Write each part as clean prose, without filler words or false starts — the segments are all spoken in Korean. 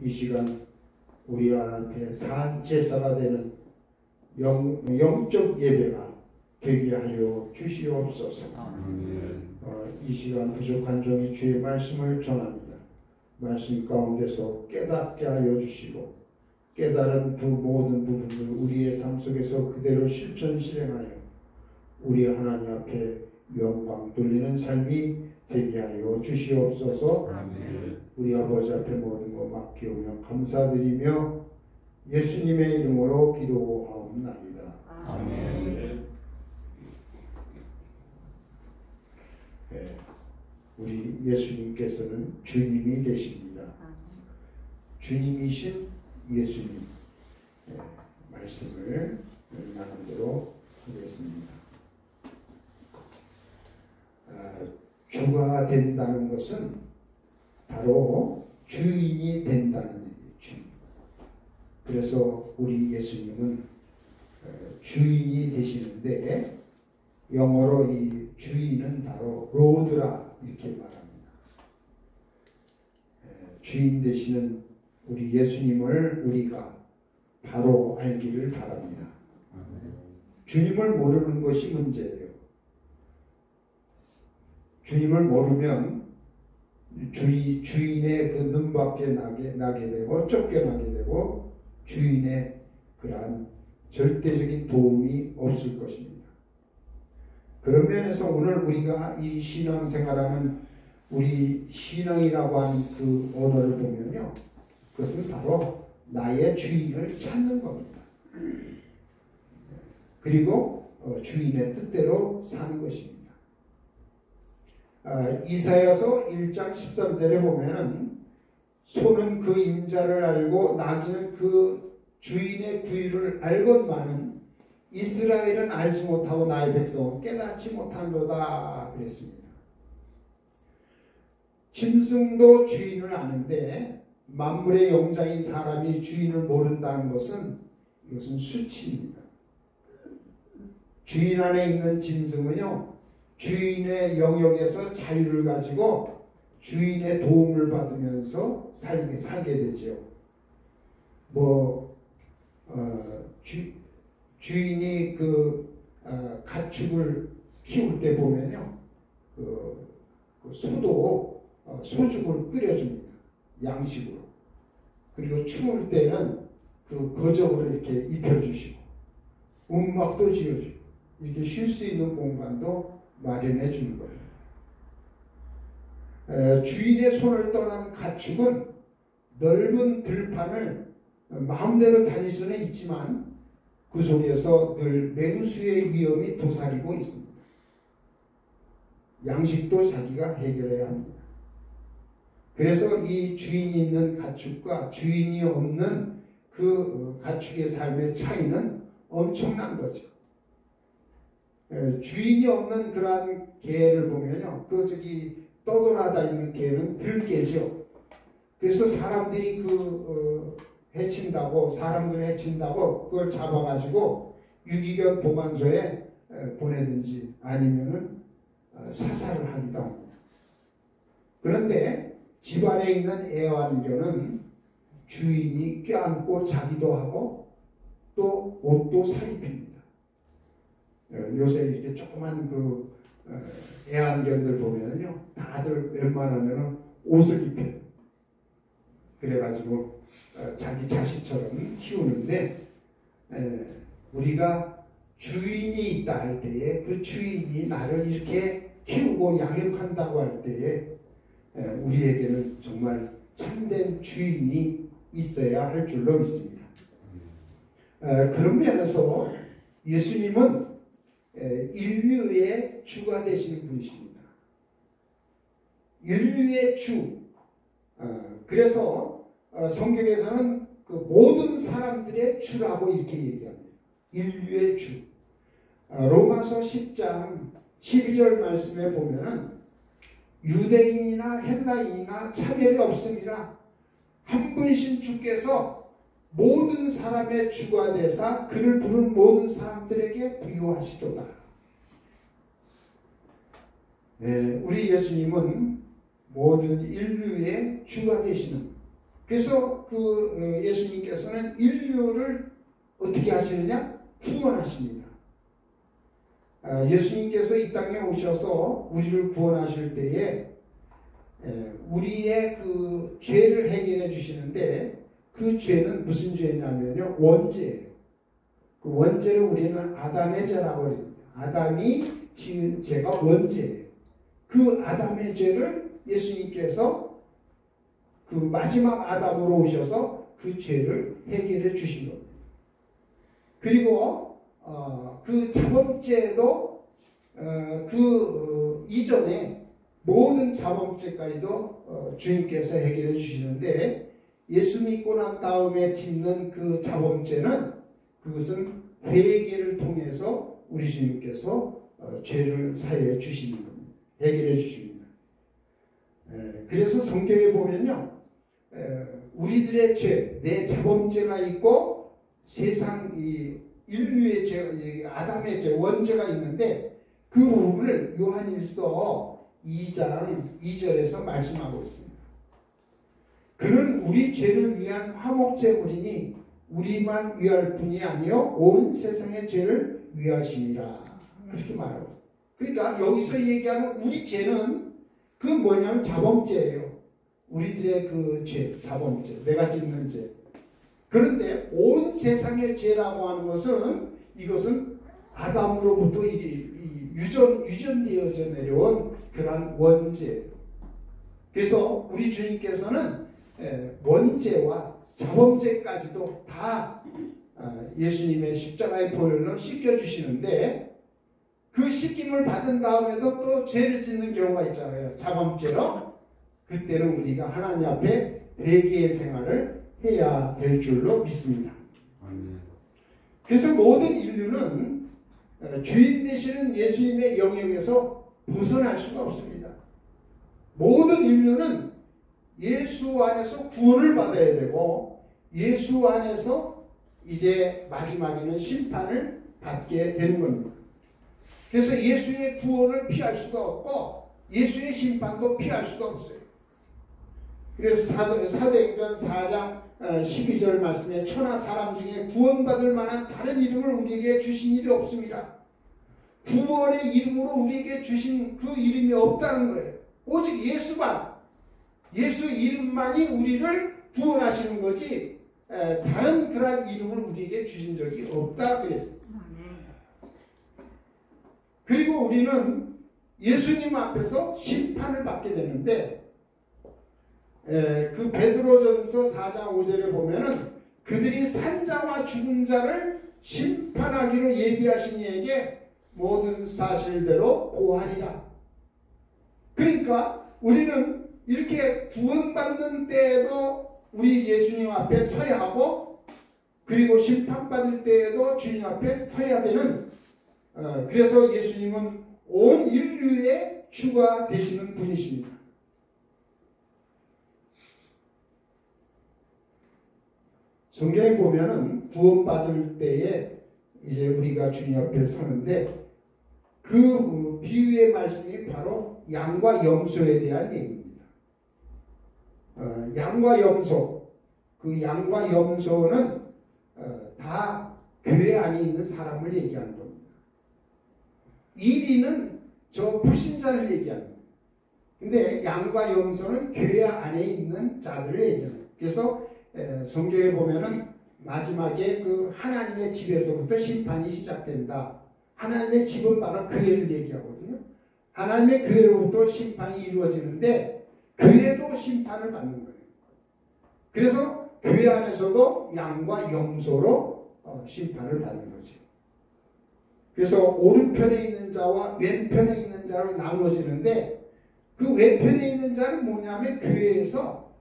이 시간 우리 하나님께 산 제사가 되는 영적 예배가 되게 하여 주시옵소서. 이 시간 부족한 종이 주의 말씀을 전합니다. 말씀 가운데서 깨닫게 하여 주시고 깨달은 그 모든 부분을 우리의 삶 속에서 그대로 실천 실행하여 우리 하나님 앞에 영광 돌리는 삶이 되게 하여 주시옵소서. 아멘. 우리 아버지 앞에 모든 것 맡기오며 감사드리며 예수님의 이름으로 기도하옵나이다. 아멘. 네, 우리 예수님께서는 주님이 되십니다. 주님이신 예수님 말씀을 나누도록 하겠습니다. 주가 된다는 것은 바로 주인이 된다는 얘기죠. 그래서 우리 예수님은 주인이 되시는데 영어로 이 주인은 바로 로드라 이렇게 말합니다. 주인 되시는 우리 예수님을 우리가 바로 알기를 바랍니다. 주님을 모르는 것이 문제예요. 주님을 모르면 주인의 그 눈밖에 나게 되고 쫓겨나게 되고 주인의 그러한 절대적인 도움이 없을 것입니다. 그런 면에서 오늘 우리가 이 신앙생활하는 우리 신앙이라고 하는 그 언어를 보면요, 그것은 바로 나의 주인을 찾는 겁니다. 그리고 주인의 뜻대로 사는 것입니다. 이사야서 1장 13절에 보면은 소는 그 임자를 알고 나귀는 그 주인의 구유를 알건만은 이스라엘은 알지 못하고 나의 백성은 깨닫지 못한도다 그랬습니다. 짐승도 주인을 아는데 만물의 영장인 사람이 주인을 모른다는 것은 이것은 수치입니다. 주인 안에 있는 짐승은요, 주인의 영역에서 자유를 가지고 주인의 도움을 받으면서 살게 되죠. 주인이 그 가축을 키울 때 보면요, 그 소도 소죽을 끓여줍니다. 양식으로. 그리고 추울 때는 그 거적을 이렇게 입혀주시고 움막도 지어주고 이렇게 쉴 수 있는 공간도 마련해 주는 겁니다. 주인의 손을 떠난 가축은 넓은 들판을 마음대로 다닐 수는 있지만 그 속에서 늘 맹수의 위험이 도사리고 있습니다. 양식도 자기가 해결해야 합니다. 그래서 이 주인이 있는 가축과 주인이 없는 그 가축의 삶의 차이는 엄청난 거죠. 주인이 없는 그러한 개를 보면요, 떠돌아다니는 개는 들개죠. 그래서 사람들이 사람들을 해친다고 그걸 잡아가지고 유기견 보관소에 보내든지 아니면은 사살을 하기도 합니다. 그런데 집안에 있는 애완견은 주인이 껴안고 자기도 하고 또 옷도 사입힙니다. 요새 이렇게 조그만 애완견들 보면요, 다들 웬만하면 옷을 입혀요. 그래가지고 자기 자식처럼 키우는데, 우리가 주인이 있다 할 때에 그 주인이 나를 이렇게 키우고 양육한다고 할 때에 우리에게는 정말 참된 주인이 있어야 할 줄로 믿습니다. 그런 면에서 예수님은 인류의 주가 되시는 분이십니다. 인류의 주. 그래서 성경에서는 그 모든 사람들의 주라고 이렇게 얘기합니다. 인류의 주. 로마서 10장 12절 말씀에 보면은 유대인이나 헬라인이나 차별이 없습니다. 한 분이신 주께서 모든 사람의 주가 되사 그를 부른 모든 사람들에게 부유하시도다. 우리 예수님은 모든 인류의 주가 되시는 그래서 예수님께서는 인류를 어떻게 하시느냐? 구원하십니다. 예수님께서 이 땅에 오셔서 우리를 구원하실 때에 우리의 그 죄를 해결해 주시는데, 그 죄는 무슨 죄냐면요, 원죄예요. 그 원죄를 우리는 아담의 죄라고 합니다. 아담이 지은 죄가 원죄예요. 그 아담의 죄를 예수님께서 그 마지막 아담으로 오셔서 그 죄를 해결해 주신 겁니다. 그리고 그 자범죄도 이전에 모든 자범죄까지도 주님께서 해결해 주시는데, 예수 믿고 난 다음에 짓는 그 자범죄는, 그것은 회개를 통해서 우리 주님께서 죄를 사해 주시는 겁니다. 해결해 주십니다. 그래서 성경에 보면요, 우리들의 죄, 내 자범죄가 있고 세상 인류의 죄, 아담의 죄, 원죄가 있는데, 그 부분을 요한일서 2장 2절에서 말씀하고 있습니다. 그는 우리 죄를 위한 화목제물이니 우리만 위할 뿐이 아니요 온 세상의 죄를 위하심이라. 그렇게 말하고 있습니다. 그러니까 여기서 얘기하는 우리 죄는 그 뭐냐면 자범죄예요. 우리들의 그 죄, 자범죄, 내가 짓는 죄. 그런데 온 세상의 죄라고 하는 것은, 이것은 아담으로부터 유전되어져 내려온 그러한 원죄. 그래서 우리 주님께서는 원죄와 자범죄까지도 다 예수님의 십자가의 보혈로 씻겨주시는데, 그 씻김을 받은 다음에도 또 죄를 짓는 경우가 있잖아요. 자범죄로. 그때는 우리가 하나님 앞에 회개의 생활을 해야 될 줄로 믿습니다. 그래서 모든 인류는 주인 되시는 예수님의 영역에서 벗어날 수가 없습니다. 모든 인류는 예수 안에서 구원을 받아야 되고, 예수 안에서 이제 마지막에는 심판을 받게 되는 겁니다. 그래서 예수의 구원을 피할 수가 없고 예수의 심판도 피할 수가 없어요. 그래서 사도행전 4장 12절 말씀에 천하 사람 중에 구원받을 만한 다른 이름을 우리에게 주신 일이 없습니다. 구원의 이름으로 우리에게 주신 그 이름이 없다는 거예요. 오직 예수만, 예수 이름만이 우리를 구원하시는 거지 다른 그런 이름을 우리에게 주신 적이 없다 그랬어요. 그리고 우리는 예수님 앞에서 심판을 받게 되는데, 그 베드로전서 4장 5절에 보면은 그들이 산자와 죽은 자를 심판하기로 예비하신 이에게 모든 사실대로 고하리라. 그러니까 우리는 이렇게 구원받는 때에도 우리 예수님 앞에 서야 하고, 그리고 심판받을 때에도 주님 앞에 서야 되는, 그래서 예수님은 온 인류의 주가 되시는 분이십니다. 성경에 보면은 구원받을 때에 이제 우리가 주님 앞에 서는데, 그 비유의 말씀이 바로 양과 염소에 대한 얘기입니다. 양과 염소, 그 양과 염소는 다 교회 안에 있는 사람을 얘기하는 겁니다. 1위는 저 불신자를 얘기하는 겁니다. 근데 양과 염소는 교회 안에 있는 자들을 얘기하는 겁니다. 그래서 성경에 보면은 마지막에 그 하나님의 집에서부터 심판이 시작된다. 하나님의 집은 바로 교회를 얘기하거든요. 하나님의 교회로부터 심판이 이루어지는데 교회도 심판을 받는 거예요. 그래서 교회 안에서도 양과 염소로 심판을 받는 거죠. 그래서 오른편에 있는 자와 왼편에 있는 자로 나누어지는데, 그 왼편에 있는 자는 뭐냐면 교회에서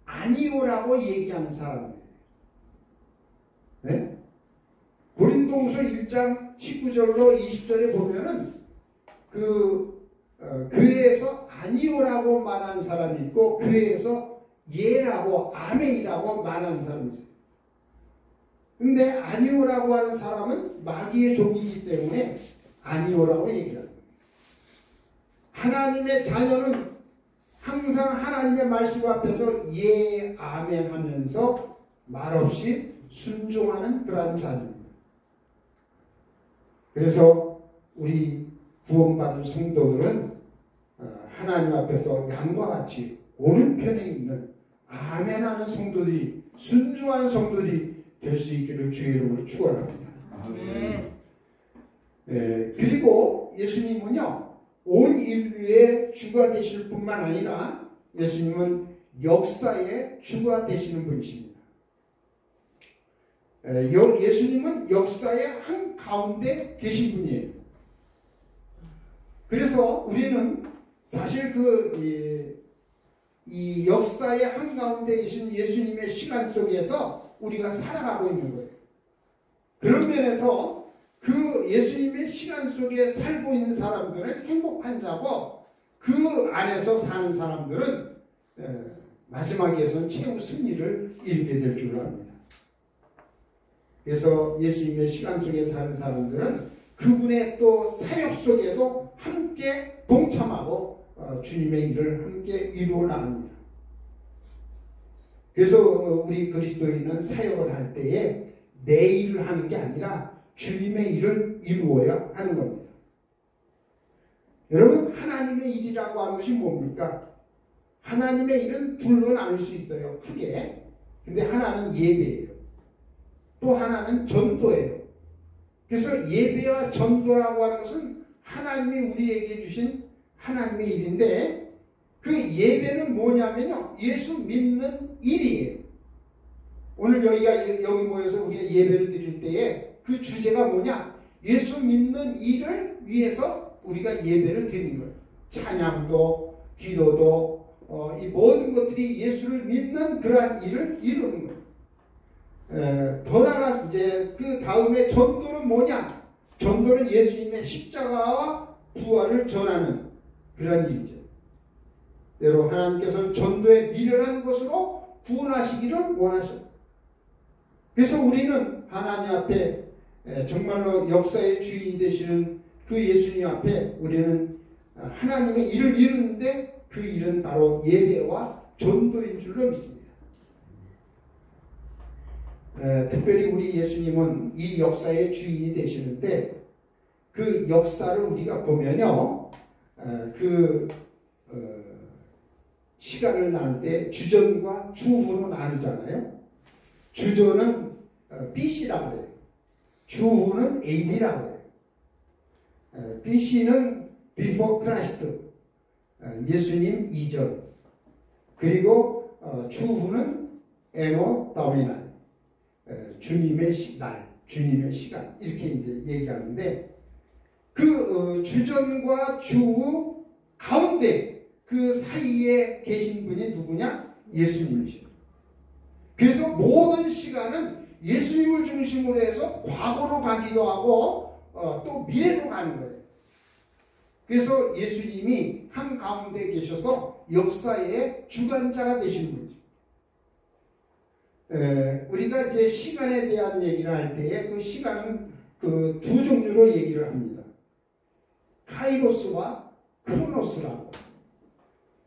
아니오라고 얘기하는 사람이에요. 네? 고린도후서 1장 19절로 20절에 보면은 교회에서 아니오라고 말하는 사람이 있고, 교회에서 예라고 아멘이라고 말하는 사람이 있어요. 근데 아니오라고 하는 사람은 마귀의 종이기 때문에 아니오라고 얘기합니다. 하나님의 자녀는 항상 하나님의 말씀 앞에서 예, 아멘 하면서 말없이 순종하는 그러한 자입니다. 그래서 우리 구원받은 성도들은 하나님 앞에서 양과 같이 오른편에 있는 아멘하는 성도들이, 순종하는 성도들이 될 수 있기를 주의 이름으로 축원합니다. 아멘. 그리고 예수님은요, 온 인류의 주가 되실 뿐만 아니라 예수님은 역사의 주가 되시는 분이십니다. 예수님은 역사의 한가운데 계신 분이에요. 그래서 우리는 사실 이 역사의 한가운데 계신 예수님의 시간 속에서 우리가 살아가고 있는 거예요. 그런 면에서 그 예수님의 시간 속에 살고 있는 사람들은 행복한 자고, 그 안에서 사는 사람들은 마지막에서는 최후 승리를 이루게 될 줄 압니다. 그래서 예수님의 시간 속에 사는 사람들은 그분의 또 사역 속에도 함께 동참하고 주님의 일을 함께 이루어 나갑니다. 그래서 우리 그리스도인은 사역을 할 때에 내 일을 하는 게 아니라 주님의 일을 이루어야 하는 겁니다. 여러분, 하나님의 일이라고 하는 것이 뭡니까? 하나님의 일은 둘로 나눌 수 있어요, 크게. 근데 하나는 예배예요. 또 하나는 전도예요. 그래서 예배와 전도라고 하는 것은 하나님이 우리에게 주신 하나님의 일인데, 그 예배는 뭐냐면요, 예수 믿는 일이에요. 오늘 여기 모여서 우리가 예배를 드릴 때에 그 주제가 뭐냐? 예수 믿는 일을 위해서 우리가 예배를 드리는 거예요. 찬양도, 기도도, 이 모든 것들이 예수를 믿는 그러한 일을 이루는 거예요. 더 나아가 이제 그 다음에 전도는 뭐냐? 전도는 예수님의 십자가와 부활을 전하는 그런 일이죠. 때로 하나님께서는 전도에 미련한 것으로 구원하시기를 원하셨다. 그래서 우리는 하나님 앞에 정말로 역사의 주인이 되시는 그 예수님 앞에 우리는 하나님의 일을 이루는데, 그 일은 바로 예배와 전도인 줄로 믿습니다. 특별히 우리 예수님은 이 역사의 주인이 되시는데, 그 역사를 우리가 보면요, 시간을 나눌 때 주전과 주후로 나누잖아요. 주전은 BC라고 해요. 주후는 AD라고 해요. BC는 Before Christ, 예수님 이전. 그리고 주후는 Anno Domini, 주님의 날, 주님의 시간, 이렇게 이제 얘기하는데, 그 주전과 주후 가운데 그 사이에 계신 분이 누구냐? 예수님이십니다. 그래서 모든 시간은 예수님을 중심으로 해서 과거로 가기도 하고 또 미래로 가는 거예요. 그래서 예수님이 한가운데 계셔서 역사의 주관자가 되시는 분이죠. 우리가 이제 시간에 대한 얘기를 할 때에 그 시간은 그 두 종류로 얘기를 합니다. 카이로스와 크로노스라고.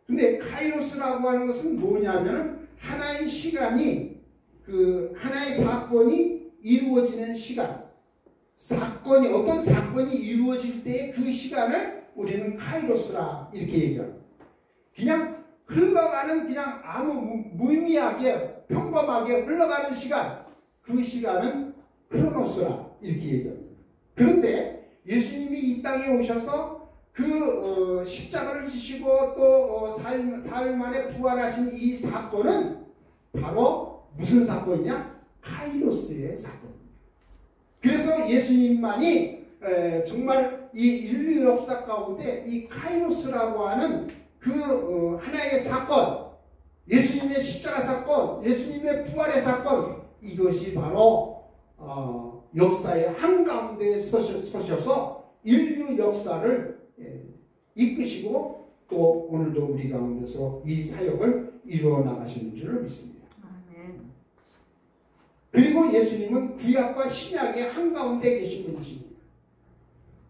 근데 카이로스라고 하는 것은 뭐냐면 하나의 시간이, 하나의 사건이 이루어지는 시간, 어떤 사건이 이루어질 때 그 시간을 우리는 카이로스라 이렇게 얘기합니다. 그냥 흘러가는, 그냥 아무 무의미하게 평범하게 흘러가는 시간, 그 시간은 크로노스라 이렇게 얘기합니다. 그런데 예수님이 이 땅에 오셔서 십자가를 지시고 또 사흘 만에 부활하신 이 사건은 바로 무슨 사건이냐? 카이로스의 사건입니다. 그래서 예수님만이 정말 이 인류 역사 가운데 이 카이로스라고 하는 하나의 사건, 예수님의 십자가 사건, 예수님의 부활의 사건, 이것이 바로 역사의 한가운데 서셔서 인류 역사를 이끄시고 또 오늘도 우리 가운데서 이 사역을 이루어 나가시는 줄을 믿습니다. 아멘. 그리고 예수님은 구약과 신약의 한가운데 계신 분이십니다.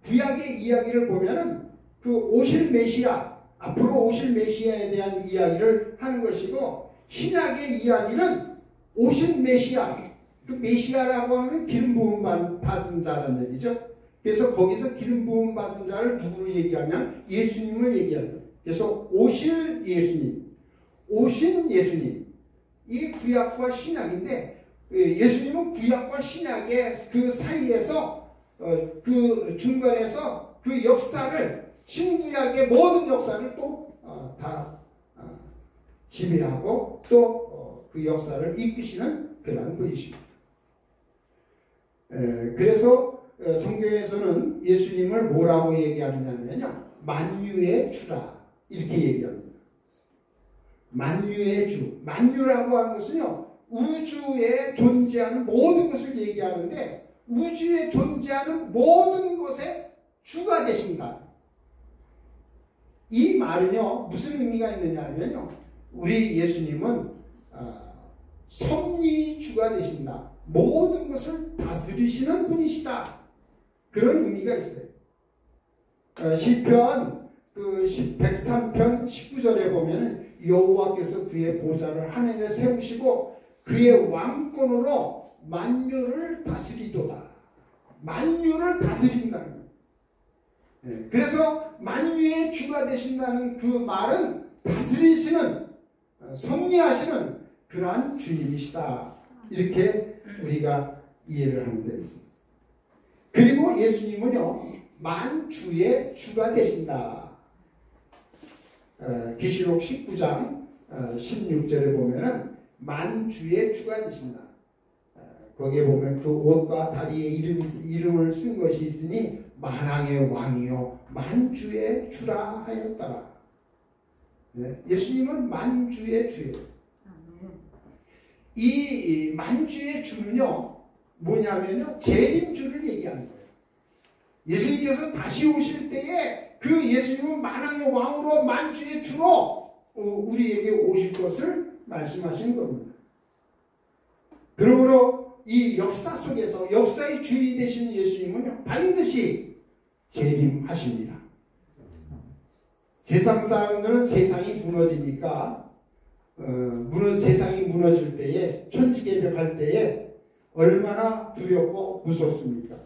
구약의 이야기를 보면은 그 오실 메시아, 앞으로 오실 메시아에 대한 이야기를 하는 것이고, 신약의 이야기는 오신 메시아, 그 메시아라고 하는 기름 부음 받은 자라는 얘기죠. 그래서 거기서 기름 부음 받은 자를 누구를 얘기하냐? 예수님을 얘기합니다. 그래서 오실 예수님, 오신 예수님, 이 구약과 신약인데, 예수님은 구약과 신약의 그 사이에서 그 중간에서 그 역사를, 신구약의 모든 역사를 또 다 지배하고 또 그 역사를 이끄시는 그런 분이십니다. 그래서 성경에서는 예수님을 뭐라고 얘기하느냐면요, 만유의 주라 이렇게 얘기합니다. 만유의 주. 만유라고 하는 것은요, 우주에 존재하는 모든 것을 얘기하는데, 우주에 존재하는 모든 것의 주가 되신다. 이 말은요, 무슨 의미가 있느냐면요, 우리 예수님은 섭리주가 되신다. 모든 것을 다스리시는 분이시다. 그런 의미가 있어요. 시편 103편 19절에 보면 여호와께서 그의 보좌를 하늘에 세우시고 그의 왕권으로 만유를 다스리도다. 만유를 다스린다는 거예요. 그래서 만유의 주가 되신다는 그 말은 다스리시는, 섭리하시는 그러한 주님이시다. 이렇게 우리가 이해를 하면 되겠습니다. 그리고 예수님은요, 만주의 주가 되신다. 계시록 19장 16절에 보면은 만주의 주가 되신다. 거기에 보면 그 옷과 다리에 이름을 쓴 것이 있으니 만왕의 왕이요 만주의 주라 하였더라. 예수님은 만주의 주예요. 이 만주의 주는요, 뭐냐면요, 재림주를 얘기하는 거예요. 예수님께서 다시 오실 때에 그 예수님은 만왕의 왕으로 만주의 주로 우리에게 오실 것을 말씀하시는 겁니다. 그러므로 이 역사 속에서 역사의 주인이 되신 예수님은요, 반드시 재림하십니다. 세상 사람들은 세상이 무너지니까 세상이 무너질 때에, 천지개벽할 때에 얼마나 두렵고 무섭습니까?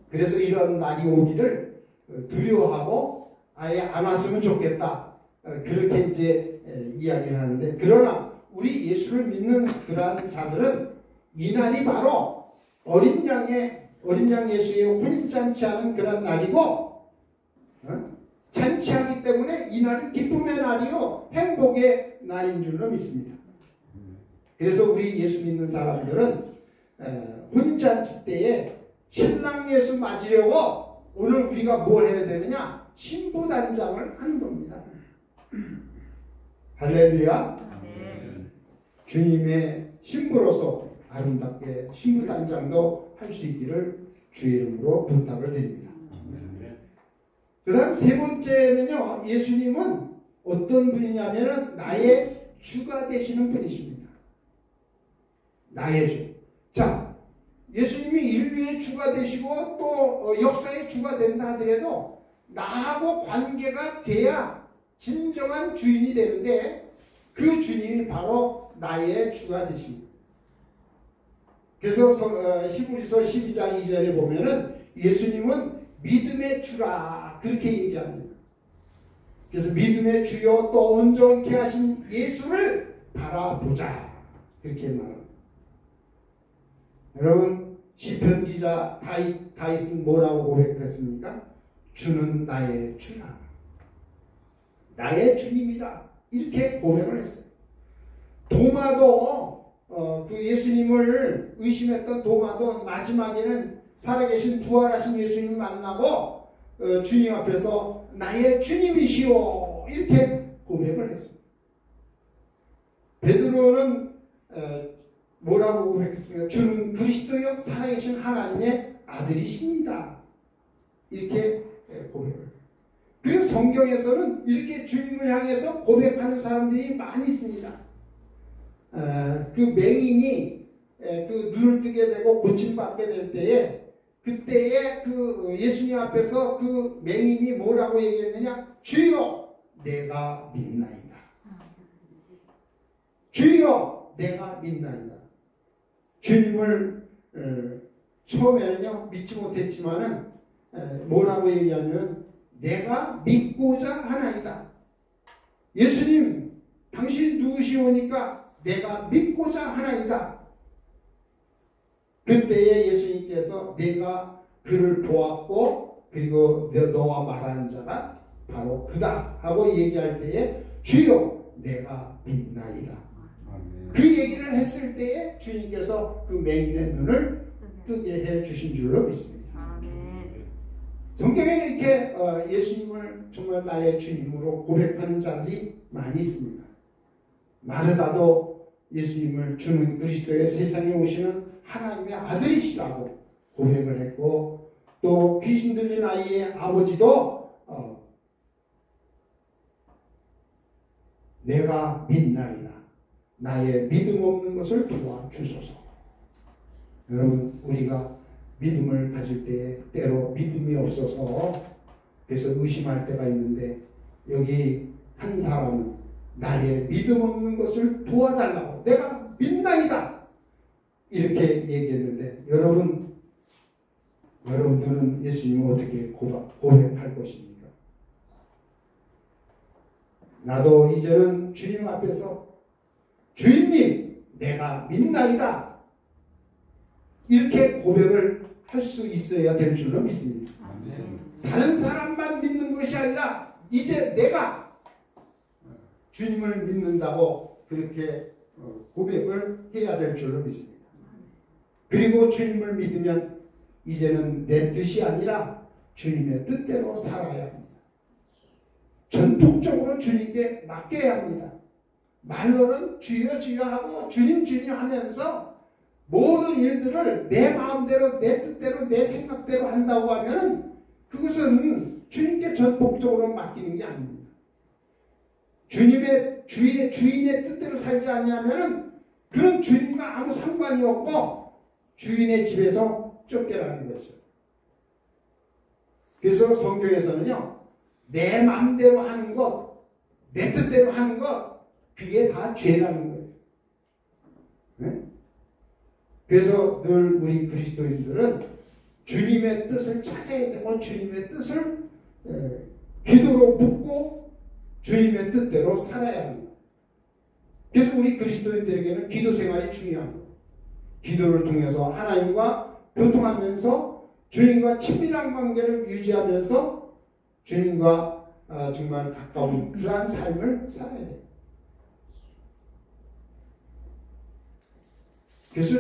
그래서 이런 날이 오기를 두려워하고 아예 안 왔으면 좋겠다. 그렇게 이제 이야기를 하는데, 그러나 우리 예수를 믿는 그러한 자들은 이 날이 바로 어린 양 예수의 혼인잔치하는 그런 날이고, 잔치하기 때문에 이 날은 기쁨의 날이요 행복의 날인 줄로 믿습니다. 그래서 우리 예수 믿는 사람들은 혼인잔치 때에 신랑 예수 맞으려고 오늘 우리가 뭘 해야 되느냐? 신부단장을 하는 겁니다. 할렐루야. 주님의 신부로서 아름답게 신부단장도 할 수 있기를 주의 이름으로 부탁을 드립니다. 그 다음 세 번째는요, 예수님은 어떤 분이냐면 나의 주가 되시는 분이십니다. 나의 주. 자, 예수님이 인류의 주가 되시고 또 역사의 주가 된다 하더라도 나하고 관계가 돼야 진정한 주인이 되는데, 그 주님이 바로 나의 주가 되십니다. 그래서 히브리서 12장 2절에 보면은 예수님은 믿음의 주라 그렇게 얘기합니다. 그래서 믿음의 주여 또 온전케 하신 예수를 바라보자 그렇게 말합니다. 여러분, 시편 기자 다윗은 뭐라고 고백했습니까? 주는 나의 주라, 나의 주님이다, 이렇게 고백을 했어요. 도마도 그 예수님을 의심했던 도마도 마지막에는 살아계신 부활하신 예수님을 만나고 주님 앞에서 나의 주님이시오 이렇게 고백을 했습니다. 베드로는 뭐라고 고백했습니까? 주는 그리스도여 살아계신 하나님의 아들이십니다. 이렇게 고백을. 그리고 성경에서는 이렇게 주님을 향해서 고백하는 사람들이 많이 있습니다. 그 맹인이 그 눈을 뜨게 되고 고침받게 될 때에 그때에 그 예수님 앞에서 그 맹인이 뭐라고 얘기했느냐? 주여 내가 믿나이다. 주여 내가 믿나이다. 주님을 처음에는요 믿지 못했지만은 뭐라고 얘기하면 내가 믿고자 하나이다. 예수님 당신 누구시오니까 내가 믿고자 하나이다. 그때에 예수님께서 내가 그를 보았고 그리고 너와 말하는 자가 바로 그다 하고 얘기할 때에 주여 내가 믿나이다. 그 얘기를 했을 때에 주님께서 그 맹인의 눈을 뜨게 해 주신 줄로 믿습니다. 성경에는 이렇게 예수님을 정말 나의 주님으로 고백하는 자들이 많이 있습니다. 마르다도 예수님을 주는 그리스도의 세상에 오시는 하나님의 아들이시라고 고백을 했고 또 귀신 들린 아이의 아버지도 내가 믿나이다. 나의 믿음 없는 것을 도와주소서. 여러분 우리가 믿음을 가질 때 때로 믿음이 없어서 그래서 의심할 때가 있는데 여기 한 사람은 나의 믿음 없는 것을 도와달라고 내가 믿나이다. 이렇게 얘기했는데 여러분들은 예수님을 어떻게 고백할 것입니까? 나도 이제는 주님 앞에서 주인님 내가 믿나이다. 이렇게 고백을 할 수 있어야 될 줄로 믿습니다. 다른 사람만 믿는 것이 아니라 이제 내가 주님을 믿는다고 그렇게 고백을 해야 될 줄로 믿습니다. 그리고 주님을 믿으면 이제는 내 뜻이 아니라 주님의 뜻대로 살아야 합니다. 전폭적으로 주님께 맡겨야 합니다. 말로는 주여 주여 하고 주님 주님 하면서 모든 일들을 내 마음대로 내 뜻대로 내 생각대로 한다고 하면은 그것은 주님께 전폭적으로 맡기는 게 아닙니다. 주인의 뜻대로 살지 않냐면은 그런 주인과 아무 상관이 없고 주인의 집에서 쫓겨나는 거죠. 그래서 성경에서는요 내 마음대로 하는 것, 내 뜻대로 하는 것 그게 다 죄라는 거예요. 네? 그래서 늘 우리 그리스도인들은 주님의 뜻을 찾아야 되고 주님의 뜻을 기도로 묻고 주님의 뜻대로 살아야 합니다. 그래서 우리 그리스도인들에게는 기도 생활이 중요한 거예요. 기도를 통해서 하나님과 교통하면서 주님과 친밀한 관계를 유지하면서 주님과 정말 가까운 그러한 삶을 살아야 돼요. 그래서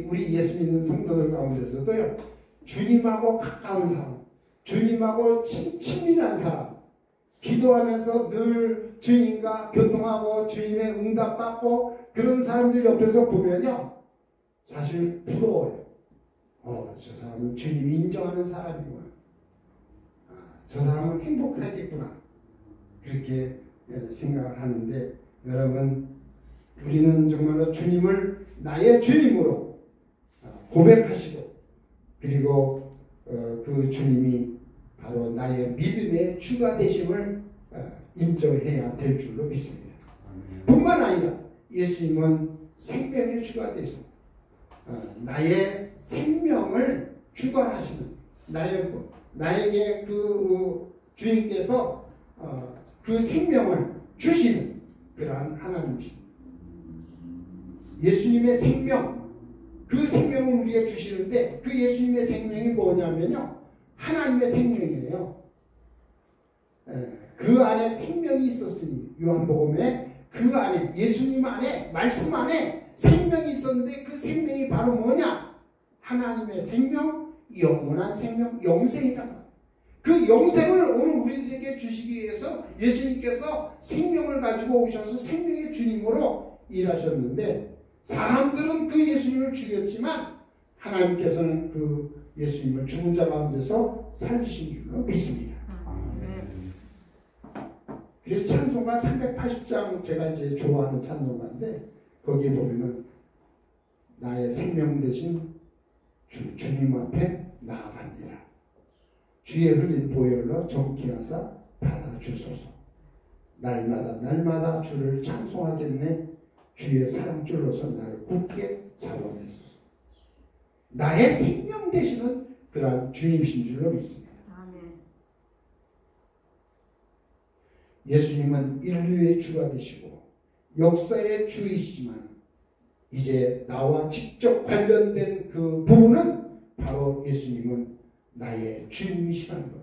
우리 예수 믿는 성도들 가운데서도요 주님하고 가까운 사람, 주님하고 친밀한 사람, 기도하면서 늘 주님과 교통하고 주님의 응답받고 그런 사람들 옆에서 보면요 사실 부러워요. 저 사람은 주님이 인정하는 사람이구나. 저 사람은 행복하겠구나. 그렇게 생각을 하는데 여러분 우리는 정말로 주님을 나의 주님으로 고백하시고 그리고 그 주님이 바로 나의 믿음의 주가 되심을 인정해야 될 줄로 믿습니다. 뿐만 아니라 예수님은 생명의 주가 되서 나의 생명을 주관하시는 나에게 그 주님께서 그 생명을 주시는 그러한 하나님이십니다. 예수님의 생명, 그 생명을 우리에게 주시는데 그 예수님의 생명이 뭐냐면요 하나님의 생명이에요. 그 안에 생명이 있었으니 요한복음에 그 안에 예수님 안에 말씀 안에 생명이 있었는데 그 생명이 바로 뭐냐? 하나님의 생명, 영원한 생명, 영생이란 그 영생을 오늘 우리들에게 주시기 위해서 예수님께서 생명을 가지고 오셔서 생명의 주님으로 일하셨는데 사람들은 그 예수님을 죽였지만 하나님께서는 그 예수님을 죽은 자 가운데서 살리신 줄로 믿습니다. 그래서 찬송가 380장 제가 이제 좋아하는 찬송가인데 거기에 보면은 나의 생명 대신 주님 앞에 나아갑니다. 주의 흘린 보혈로 정케하사 받아주소서. 날마다 주를 찬송하겠네. 주의 사랑줄로서 나를 굳게 잡아내소서. 나의 생명 되시는 그러한 주님이신 줄로 믿습니다. 아멘. 예수님은 인류의 주가 되시고 역사의 주이시지만 이제 나와 직접 관련된 그 부분은 바로 예수님은 나의 주님이시라는 것.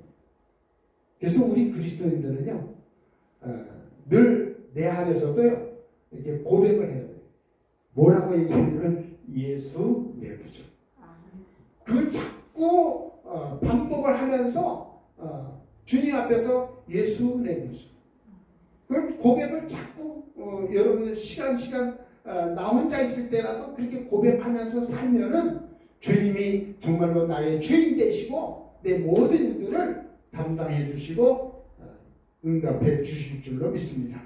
그래서 우리 그리스도인들은요, 늘 내 안에서도요, 이렇게 고백을 해야 돼요. 뭐라고 얘기하냐면 예수 내 구주. 그걸 자꾸 반복을 하면서 주님 앞에서 예수 내 구주. 그걸 고백을 자꾸 여러분 시간 나 혼자 있을 때라도 그렇게 고백하면서 살면은 주님이 정말로 나의 주인 되시고 내 모든 일들을 담당해 주시고 응답해 주실 줄로 믿습니다.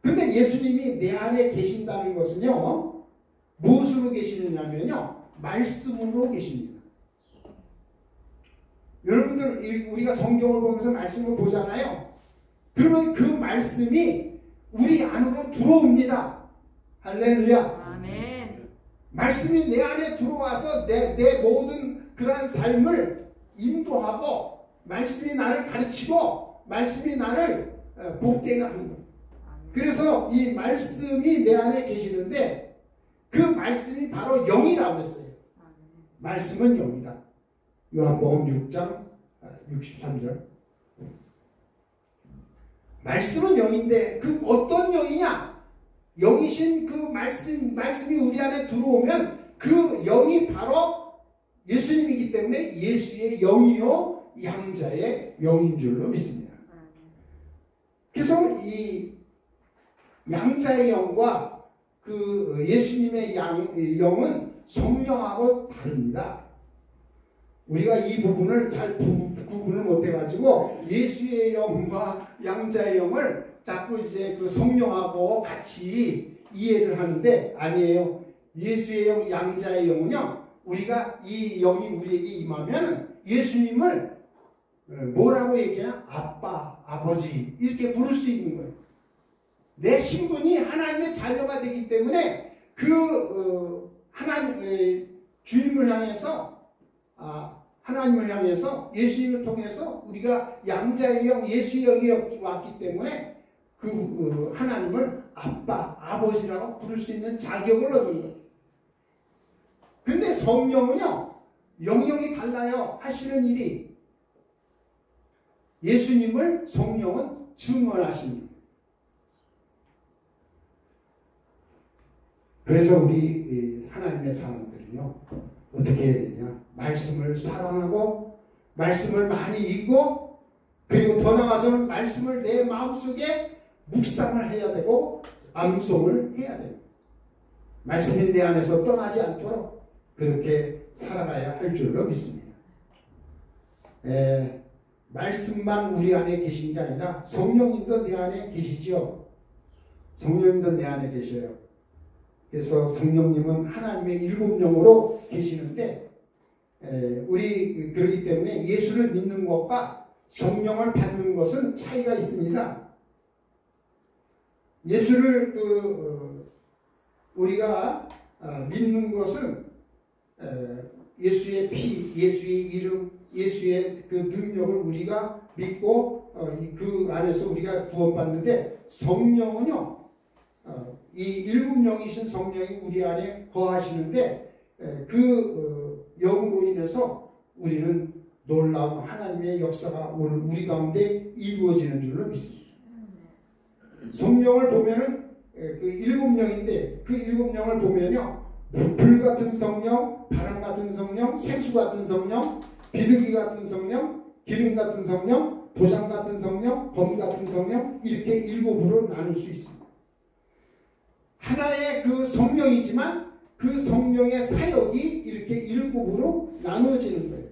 근데 예수님이 내 안에 계신다는 것은요, 무엇으로 계시느냐면요, 말씀으로 계십니다. 여러분들 우리가 성경을 보면서 말씀을 보잖아요. 그러면 그 말씀이 우리 안으로 들어옵니다. 할렐루야. 아멘. 말씀이 내 안에 들어와서 내 모든 그러한 삶을 인도하고 말씀이 나를 가르치고 말씀이 나를 복되게 하는 거예요. 그래서 이 말씀이 내 안에 계시는데 그 말씀이 바로 영이라고 했어요. 말씀은 영이다. 요한복음 6장 63절. 말씀은 영인데 그 어떤 영이냐? 영이신 그 말씀이 우리 안에 들어오면 그 영이 바로 예수님이기 때문에 예수의 영이요 양자의 영인 줄로 믿습니다. 그래서 이 양자의 영과 그 예수님의 영은 성령하고 다릅니다. 우리가 이 부분을 잘 구분을 못해가지고 예수의 영과 양자의 영을 자꾸 이제 그 성령하고 같이 이해를 하는데 아니에요. 예수의 영, 양자의 영은요, 우리가 이 영이 우리에게 임하면 예수님을 뭐라고 얘기하냐? 아빠, 아버지 이렇게 부를 수 있는 거예요. 내 신분이 하나님의 자녀가 되기 때문에 그 하나님 주님을 향해서 하나님을 향해서 예수님을 통해서 우리가 양자의 영, 예수의 영이 왔기 때문에 그 하나님을 아빠, 아버지라고 부를 수 있는 자격을 얻은 거예요. 근데 성령은요, 영역이 달라요. 하시는 일이. 예수님을 성령은 증언하십니다. 그래서 우리 하나님의 사람들은요, 어떻게 해야 되냐? 말씀을 사랑하고 말씀을 많이 읽고 그리고 더 나아가서는 말씀을 내 마음속에 묵상을 해야 되고 암송을 해야 돼요. 말씀이 내 안에서 떠나지 않도록 그렇게 살아가야 할 줄로 믿습니다. 말씀만 우리 안에 계신 게 아니라 성령님도 내 안에 계시죠. 성령님도 내 안에 계셔요. 그래서 성령님은 하나님의 일곱 영으로 계시는데 우리 그렇기 때문에 예수를 믿는 것과 성령을 받는 것은 차이가 있습니다. 예수를 우리가 믿는 것은 예수의 피, 예수의 이름, 예수의 그 능력을 우리가 믿고 그 안에서 우리가 구원받는데 성령은요, 이 일곱 영이신 성령이 우리 안에 거하시는데 그 영으로 인해서 우리는 놀라운 하나님의 역사가 오늘 우리 가운데 이루어지는 줄로 믿습니다. 성령을 보면은 그 일곱 영인데 그 일곱 영을 보면요, 불 같은 성령, 바람 같은 성령, 생수 같은 성령, 비둘기 같은 성령, 기름 같은 성령, 도장 같은 성령, 검 같은 성령, 이렇게 일곱으로 나눌 수 있습니다. 하나의 그 성령이지만 그 성령의 사역이 이렇게 일곱으로 나누어지는 거예요.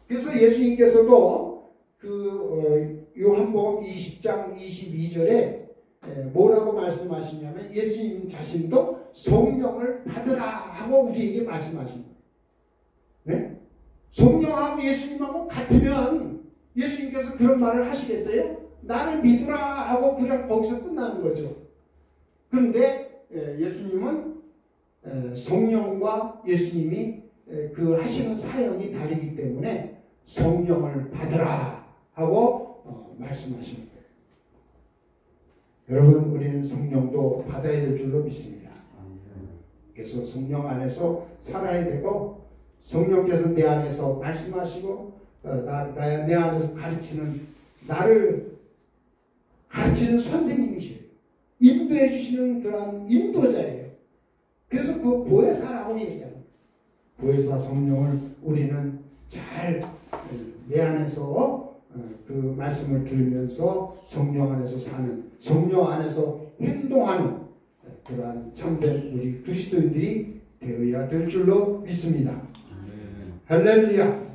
그래서 예수님께서도 그 요한복음 20장 22절에 뭐라고 말씀하시냐면 예수님 자신도 성령을 받으라 하고 우리에게 말씀하십니다. 네? 성령하고 예수님하고 같으면 예수님께서 그런 말을 하시겠어요? 나를 믿으라 하고 그냥 거기서 끝나는 거죠. 그런데 예수님은 성령과 예수님이 그 하시는 사역이 다르기 때문에 성령을 받으라 하고 말씀하십니다. 여러분, 우리는 성령도 받아야 될 줄로 믿습니다. 그래서 성령 안에서 살아야 되고 성령께서 내 안에서 말씀하시고 내 안에서 가르치는 나를 가르치는 선생님이시에요. 인도해 주시는 그런 인도자예요. 그래서 그 보혜사라고 얘기합니다. 보혜사 성령을 우리는 잘 내 안에서 그 말씀을 들으면서 성령 안에서 사는, 성령 안에서 행동하는 그러한 참된 우리 그리스도인들이 되어야 될 줄로 믿습니다. 할렐루야.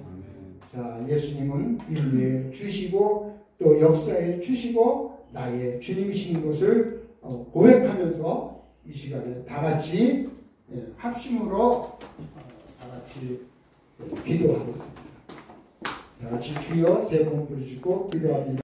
자, 예수님은 인류에 주시고 또 역사에 주시고 나의 주님이신 것을 고백하면서 이 시간에 다 같이 합심으로 다 같이 기도하겠습니다. 다 같이 주여 세 번 부르시고 기도합니다.